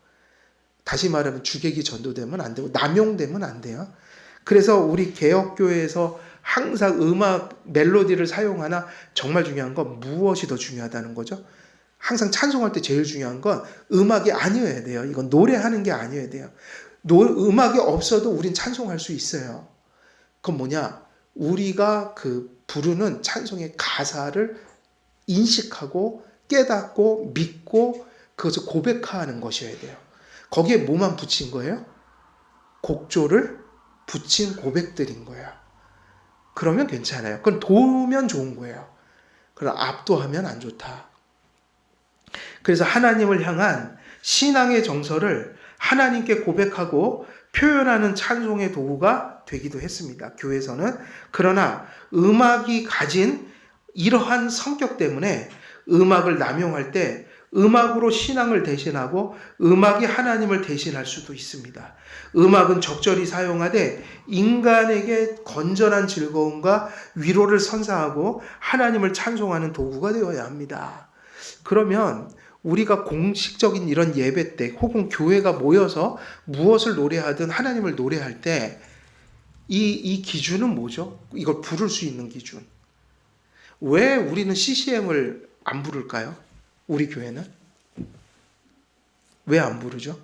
다시 말하면 주객이 전도되면 안 되고 남용되면 안 돼요. 그래서 우리 개혁교회에서 항상 음악 멜로디를 사용하나 정말 중요한 건 무엇이 더 중요하다는 거죠? 항상 찬송할 때 제일 중요한 건 음악이 아니어야 돼요. 이건 노래하는 게 아니어야 돼요. 음악이 없어도 우린 찬송할 수 있어요. 그건 뭐냐? 우리가 그 부르는 찬송의 가사를 인식하고 깨닫고 믿고 그것을 고백하는 것이어야 돼요. 거기에 뭐만 붙인 거예요? 곡조를 붙인 고백들인 거예요. 그러면 괜찮아요. 그건 도우면 좋은 거예요. 그러나 압도하면 안 좋다. 그래서 하나님을 향한 신앙의 정서를 하나님께 고백하고 표현하는 찬송의 도구가 되기도 했습니다. 교회에서는. 그러나 음악이 가진 이러한 성격 때문에 음악을 남용할 때 음악으로 신앙을 대신하고 음악이 하나님을 대신할 수도 있습니다. 음악은 적절히 사용하되 인간에게 건전한 즐거움과 위로를 선사하고 하나님을 찬송하는 도구가 되어야 합니다. 그러면 우리가 공식적인 이런 예배 때 혹은 교회가 모여서 무엇을 노래하든 하나님을 노래할 때 이 기준은 뭐죠? 이걸 부를 수 있는 기준. 왜 우리는 CCM을 안 부를까요? 우리 교회는? 왜 안 부르죠?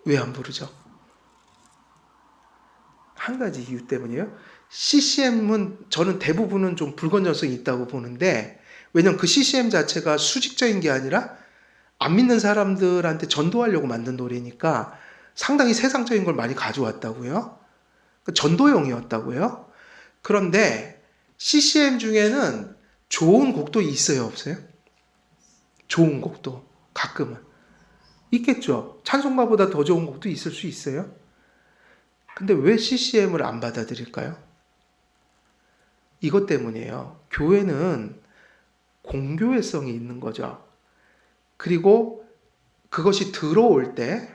왜 안 부르죠? 한 가지 이유 때문이에요. CCM은 저는 대부분은 좀 불건전성이 있다고 보는데, 왜냐면 그 CCM 자체가 수직적인 게 아니라 안 믿는 사람들한테 전도하려고 만든 노래니까 상당히 세상적인 걸 많이 가져왔다고요. 전도용이었다고요. 그런데 CCM 중에는 좋은 곡도 있어요, 없어요? 좋은 곡도 가끔은 있겠죠. 찬송가보다 더 좋은 곡도 있을 수 있어요. 근데 왜 CCM을 안 받아들일까요? 이것 때문이에요. 교회는 공교회성이 있는 거죠. 그리고 그것이 들어올 때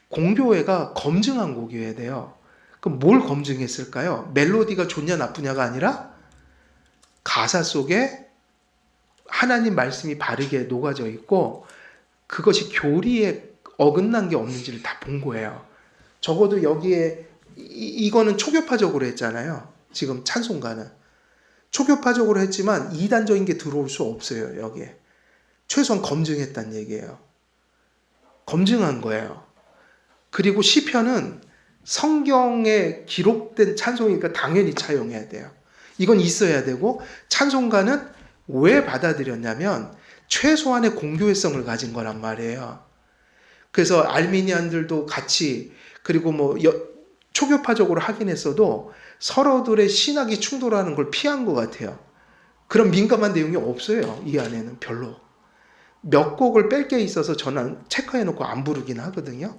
공교회가 검증한 곡이어야 돼요. 그럼 뭘 검증했을까요? 멜로디가 좋냐 나쁘냐가 아니라 가사 속에 하나님 말씀이 바르게 녹아져 있고 그것이 교리에 어긋난 게 없는지를 다 본 거예요. 적어도 여기에 이거는 초교파적으로 했잖아요. 지금 찬송가는 초교파적으로 했지만 이단적인 게 들어올 수 없어요. 여기에 최소한 검증했다는 얘기예요. 검증한 거예요. 그리고 시편은 성경에 기록된 찬송이니까 당연히 차용해야 돼요. 이건 있어야 되고, 찬송가는 왜 받아들였냐면 최소한의 공교회성을 가진 거란 말이에요. 그래서 알미니안들도 같이, 그리고 뭐 초교파적으로 하긴 했어도 서로들의 신학이 충돌하는 걸 피한 것 같아요. 그런 민감한 내용이 없어요. 이 안에는 별로. 몇 곡을 뺄 게 있어서 저는 체크해놓고 안 부르긴 하거든요.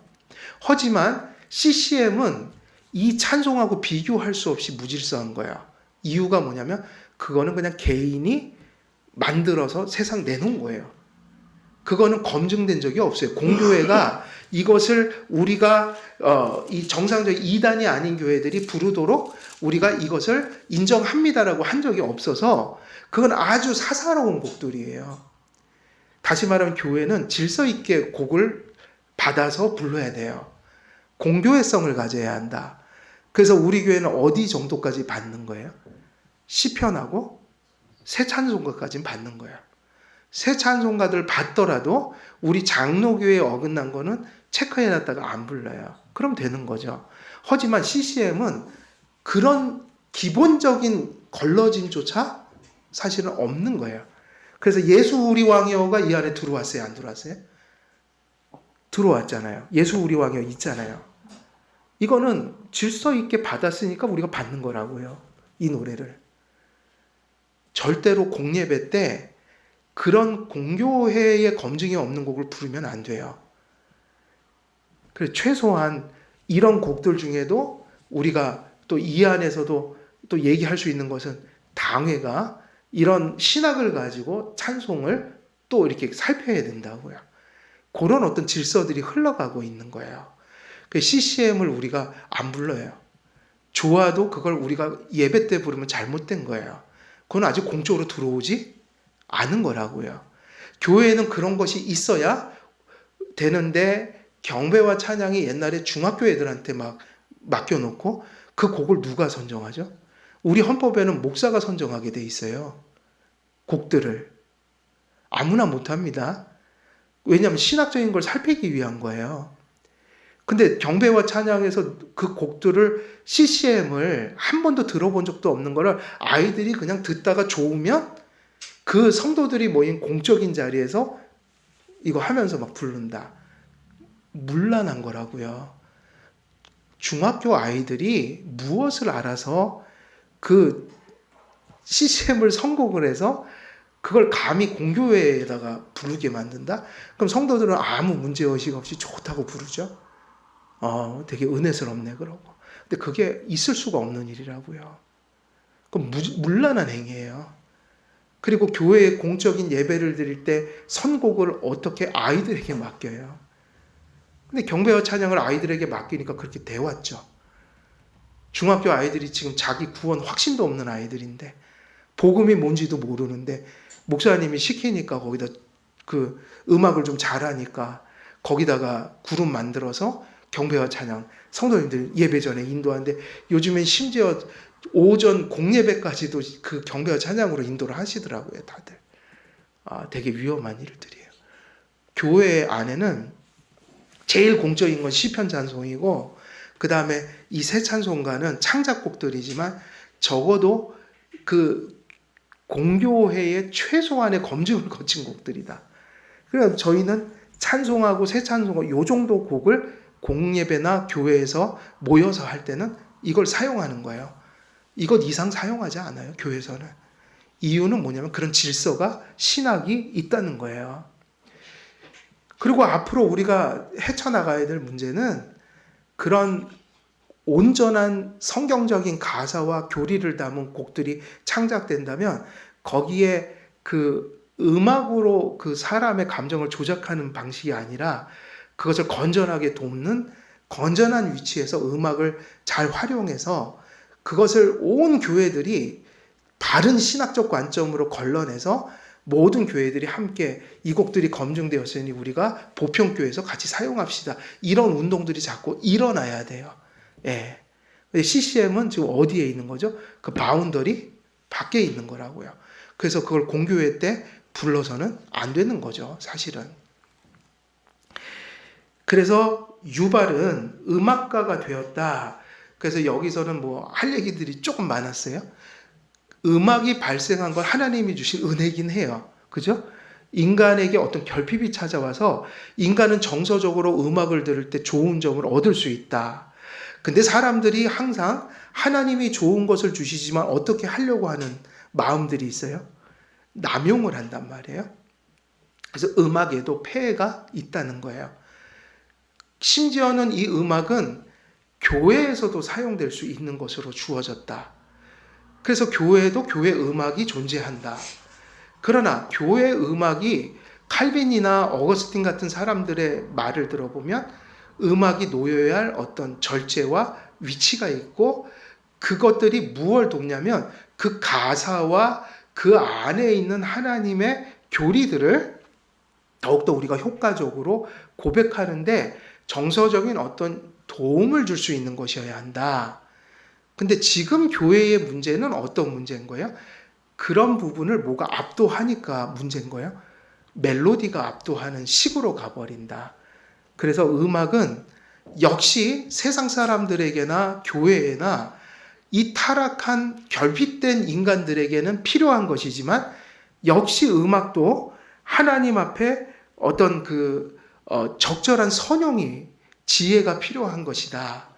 하지만 CCM은 이 찬송하고 비교할 수 없이 무질서한 거야. 이유가 뭐냐면 그거는 그냥 개인이 만들어서 세상 내놓은 거예요. 그거는 검증된 적이 없어요. 공교회가 이것을 우리가 이 정상적인 이단이 아닌 교회들이 부르도록 우리가 이것을 인정합니다라고 한 적이 없어서 그건 아주 사사로운 곡들이에요. 다시 말하면 교회는 질서 있게 곡을 받아서 불러야 돼요. 공교회성을 가져야 한다. 그래서 우리 교회는 어디 정도까지 받는 거예요? 시편하고 새 찬송가까지는 받는 거예요. 새 찬송가들 받더라도 우리 장로교회에 어긋난 거는 체크해놨다가 안 불러요. 그럼 되는 거죠. 하지만 CCM은 그런 기본적인 걸러짐조차 사실은 없는 거예요. 그래서 예수 우리 왕이여가 이 안에 들어왔어요? 안 들어왔어요? 들어왔잖아요. 예수 우리 왕이여 있잖아요. 이거는 질서 있게 받았으니까 우리가 받는 거라고요. 이 노래를. 절대로 공예배 때 그런 공교회의 검증이 없는 곡을 부르면 안 돼요. 그래서 최소한 이런 곡들 중에도 우리가 또 이 안에서도 또 얘기할 수 있는 것은 당회가 이런 신학을 가지고 찬송을 또 이렇게 살펴야 된다고요. 그런 어떤 질서들이 흘러가고 있는 거예요. CCM을 우리가 안 불러요. 좋아도 그걸 우리가 예배 때 부르면 잘못된 거예요. 그건 아직 공적으로 들어오지 않은 거라고요. 교회에는 그런 것이 있어야 되는데 경배와 찬양이 옛날에 중학교 애들한테 막 맡겨놓고 그 곡을 누가 선정하죠? 우리 헌법에는 목사가 선정하게 돼 있어요. 곡들을. 아무나 못합니다. 왜냐하면 신학적인 걸 살피기 위한 거예요. 근데 경배와 찬양에서 그 곡들을 CCM을 한 번도 들어본 적도 없는 거를 아이들이 그냥 듣다가 좋으면 그 성도들이 모인 공적인 자리에서 이거 하면서 막 부른다. 문란한 거라고요. 중학교 아이들이 무엇을 알아서 그 CCM을 선곡을 해서 그걸 감히 공교회에다가 부르게 만든다? 그럼 성도들은 아무 문제의식 없이 좋다고 부르죠. 되게 은혜스럽네 그러고. 근데 그게 있을 수가 없는 일이라고요. 그건 문란한 행위예요. 그리고 교회의 공적인 예배를 드릴 때 선곡을 어떻게 아이들에게 맡겨요. 근데 경배와 찬양을 아이들에게 맡기니까 그렇게 돼왔죠. 중학교 아이들이 지금 자기 구원 확신도 없는 아이들인데 복음이 뭔지도 모르는데 목사님이 시키니까 거기다 그 음악을 좀 잘하니까 거기다가 그룹 만들어서 경배와 찬양 성도님들 예배 전에 인도하는데 요즘엔 심지어 오전 공예배까지도 그 경배와 찬양으로 인도를 하시더라고요, 다들. 되게 위험한 일들이에요. 교회 안에는 제일 공적인 건 시편 찬송이고 그 다음에 이 새 찬송가는 창작곡들이지만 적어도 그 공교회의 최소한의 검증을 거친 곡들이다. 그래서 저희는 찬송하고 새 찬송가 요 정도 곡을 공예배나 교회에서 모여서 할 때는 이걸 사용하는 거예요. 이것 이상 사용하지 않아요, 교회에서는. 이유는 뭐냐면 그런 질서가 신학이 있다는 거예요. 그리고 앞으로 우리가 헤쳐나가야 될 문제는 그런 온전한 성경적인 가사와 교리를 담은 곡들이 창작된다면 거기에 그 음악으로 그 사람의 감정을 조작하는 방식이 아니라 그것을 건전하게 돕는 건전한 위치에서 음악을 잘 활용해서 그것을 온 교회들이 바른 신학적 관점으로 걸러내서 모든 교회들이 함께 이 곡들이 검증되었으니 우리가 보편교회에서 같이 사용합시다. 이런 운동들이 자꾸 일어나야 돼요. 예. 근데 CCM은 지금 어디에 있는 거죠? 그 바운더리 밖에 있는 거라고요. 그래서 그걸 공교회 때 불러서는 안 되는 거죠, 사실은. 그래서 유발은 음악가가 되었다. 그래서 여기서는 뭐 할 얘기들이 조금 많았어요. 음악이 발생한 건 하나님이 주신 은혜긴 해요. 그죠? 인간에게 어떤 결핍이 찾아와서 인간은 정서적으로 음악을 들을 때 좋은 점을 얻을 수 있다. 근데 사람들이 항상 하나님이 좋은 것을 주시지만 어떻게 하려고 하는 마음들이 있어요. 남용을 한단 말이에요. 그래서 음악에도 폐해가 있다는 거예요. 심지어는 이 음악은 교회에서도 사용될 수 있는 것으로 주어졌다. 그래서 교회에도 교회 음악이 존재한다. 그러나 교회 음악이 칼빈이나 어거스틴 같은 사람들의 말을 들어보면 음악이 놓여야 할 어떤 절제와 위치가 있고 그것들이 무엇을 돕냐면 그 가사와 그 안에 있는 하나님의 교리들을 더욱더 우리가 효과적으로 고백하는데 정서적인 어떤 도움을 줄 수 있는 것이어야 한다. 근데 지금 교회의 문제는 어떤 문제인 거예요? 그런 부분을 뭐가 압도하니까 문제인 거예요. 멜로디가 압도하는 식으로 가버린다. 그래서 음악은 역시 세상 사람들에게나 교회에나 이 타락한 결핍된 인간들에게는 필요한 것이지만 역시 음악도 하나님 앞에 어떤 적절한 선용이 지혜가 필요한 것이다.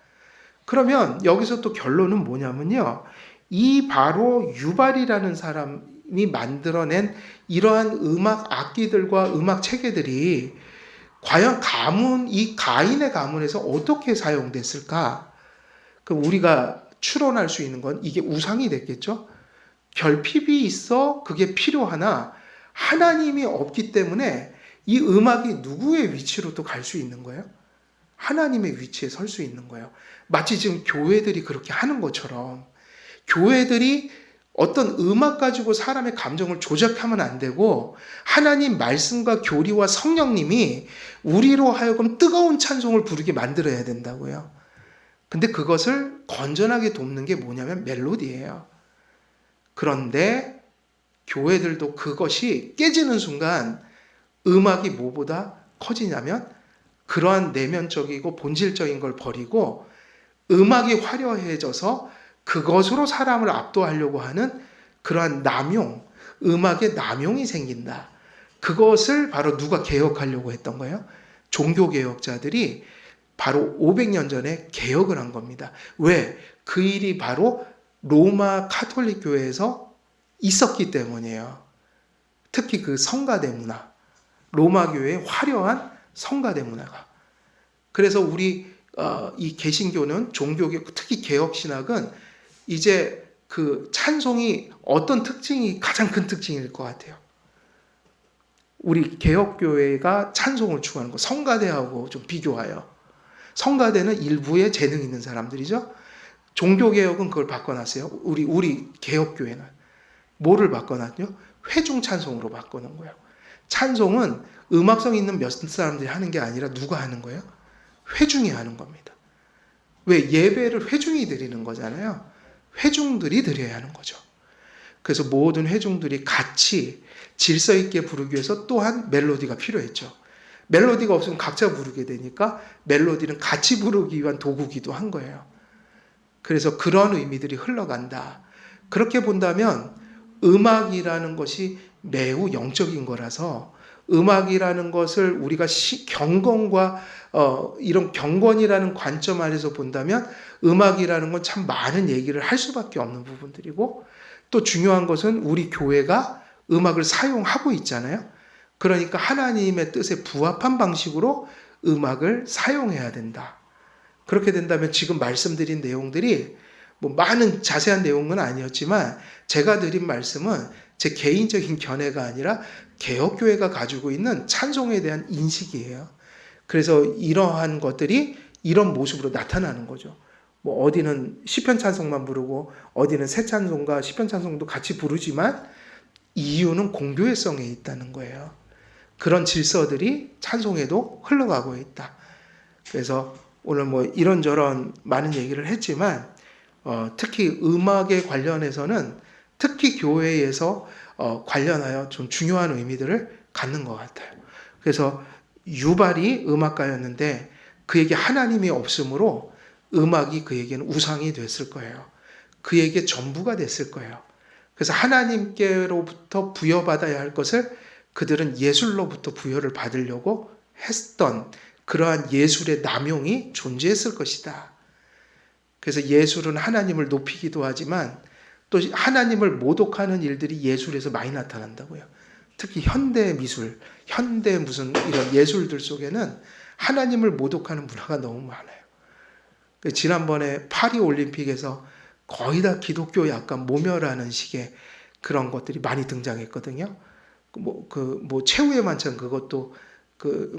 그러면 여기서 또 결론은 뭐냐면요. 이 바로 유발이라는 사람이 만들어낸 이러한 음악 악기들과 음악 체계들이 과연 이 가인의 가문에서 어떻게 사용됐을까? 그럼 우리가 추론할 수 있는 건 이게 우상이 됐겠죠? 결핍이 있어 그게 필요하나 하나님이 없기 때문에 이 음악이 누구의 위치로 또 갈 수 있는 거예요? 하나님의 위치에 설 수 있는 거예요. 마치 지금 교회들이 그렇게 하는 것처럼 교회들이 어떤 음악 가지고 사람의 감정을 조작하면 안 되고 하나님 말씀과 교리와 성령님이 우리로 하여금 뜨거운 찬송을 부르게 만들어야 된다고요. 근데 그것을 건전하게 돕는 게 뭐냐면 멜로디예요. 그런데 교회들도 그것이 깨지는 순간 음악이 뭐보다 커지냐면 그러한 내면적이고 본질적인 걸 버리고 음악이 화려해져서 그것으로 사람을 압도하려고 하는 그러한 남용, 음악의 남용이 생긴다. 그것을 바로 누가 개혁하려고 했던 거예요? 종교개혁자들이 바로 500년 전에 개혁을 한 겁니다. 왜? 그 일이 바로 로마 카톨릭 교회에서 있었기 때문이에요. 특히 그 성가대 문화, 로마 교회의 화려한 성가대 문화가. 그래서 우리 이 개신교는 종교개혁, 특히 개혁신학은 이제 그 찬송이 어떤 특징이 가장 큰 특징일 것 같아요. 우리 개혁교회가 찬송을 추구하는 거 성가대하고 좀 비교하여. 성가대는 일부의 재능 있는 사람들이죠. 종교개혁은 그걸 바꿔놨어요. 우리 개혁교회는 뭐를 바꿔놨죠? 회중 찬송으로 바꿔놓은 거예요. 찬송은 음악성 있는 몇 사람들이 하는 게 아니라 누가 하는 거예요? 회중이 하는 겁니다. 왜? 예배를 회중이 드리는 거잖아요. 회중들이 드려야 하는 거죠. 그래서 모든 회중들이 같이 질서 있게 부르기 위해서 또한 멜로디가 필요했죠. 멜로디가 없으면 각자 부르게 되니까 멜로디는 같이 부르기 위한 도구기도 한 거예요. 그래서 그런 의미들이 흘러간다. 그렇게 본다면 음악이라는 것이 매우 영적인 거라서 음악이라는 것을 우리가 경건과 이런 경건이라는 관점 안에서 본다면 음악이라는 건 참 많은 얘기를 할 수밖에 없는 부분들이고 또 중요한 것은 우리 교회가 음악을 사용하고 있잖아요. 그러니까 하나님의 뜻에 부합한 방식으로 음악을 사용해야 된다. 그렇게 된다면 지금 말씀드린 내용들이 뭐 많은 자세한 내용은 아니었지만 제가 드린 말씀은 제 개인적인 견해가 아니라 개혁교회가 가지고 있는 찬송에 대한 인식이에요. 그래서 이러한 것들이 이런 모습으로 나타나는 거죠. 뭐 어디는 시편 찬송만 부르고 어디는 새 찬송과 시편 찬송도 같이 부르지만 이유는 공교회성에 있다는 거예요. 그런 질서들이 찬송에도 흘러가고 있다. 그래서 오늘 뭐 이런저런 많은 얘기를 했지만 특히 음악에 관련해서는 특히 교회에서 관련하여 좀 중요한 의미들을 갖는 것 같아요. 그래서 유발이 음악가였는데 그에게 하나님이 없으므로 음악이 그에게는 우상이 됐을 거예요. 그에게 전부가 됐을 거예요. 그래서 하나님께로부터 부여받아야 할 것을 그들은 예술로부터 부여를 받으려고 했던 그러한 예술의 남용이 존재했을 것이다. 그래서 예술은 하나님을 높이기도 하지만 또 하나님을 모독하는 일들이 예술에서 많이 나타난다고요. 특히 현대 미술, 현대 무슨 이런 예술들 속에는 하나님을 모독하는 문화가 너무 많아요. 지난번에 파리 올림픽에서 거의 다 기독교 약간 모멸하는 식의 그런 것들이 많이 등장했거든요. 최후의 만찬 그것도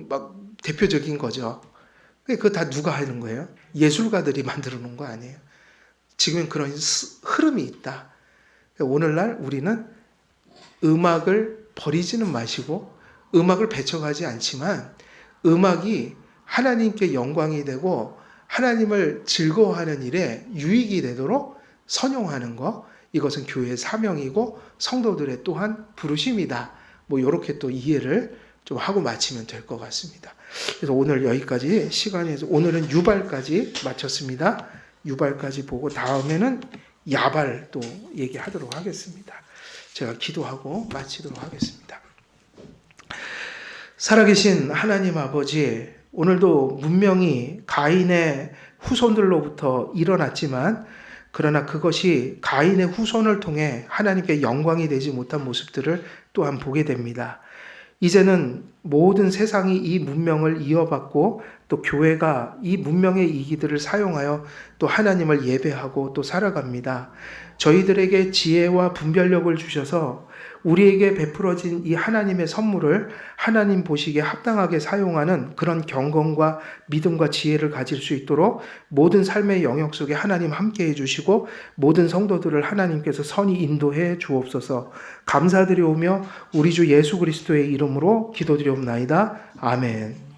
막 대표적인 거죠. 그거 다 누가 하는 거예요? 예술가들이 만들어 놓은 거 아니에요. 지금 그런 흐름이 있다. 오늘날 우리는 음악을 버리지는 마시고 음악을 배척하지 않지만 음악이 하나님께 영광이 되고 하나님을 즐거워하는 일에 유익이 되도록 선용하는 것, 이것은 교회의 사명이고 성도들의 또한 부르심이다. 이렇게 또 이해를 좀 하고 마치면 될 것 같습니다. 그래서 오늘 여기까지 시간에서 오늘은 유발까지 마쳤습니다. 유발까지 보고 다음에는 야발 또 얘기하도록 하겠습니다. 제가 기도하고 마치도록 하겠습니다. 살아계신 하나님 아버지, 오늘도 문명이 가인의 후손들로부터 일어났지만 그러나 그것이 가인의 후손을 통해 하나님께 영광이 되지 못한 모습들을 또한 보게 됩니다. 이제는 모든 세상이 이 문명을 이어받고 또 교회가 이 문명의 이기들을 사용하여 또 하나님을 예배하고 또 살아갑니다. 저희들에게 지혜와 분별력을 주셔서 우리에게 베풀어진 이 하나님의 선물을 하나님 보시기에 합당하게 사용하는 그런 경건과 믿음과 지혜를 가질 수 있도록 모든 삶의 영역 속에 하나님 함께 해주시고 모든 성도들을 하나님께서 선히 인도해 주옵소서. 감사드리오며 우리 주 예수 그리스도의 이름으로 기도드리옵나이다. 아멘.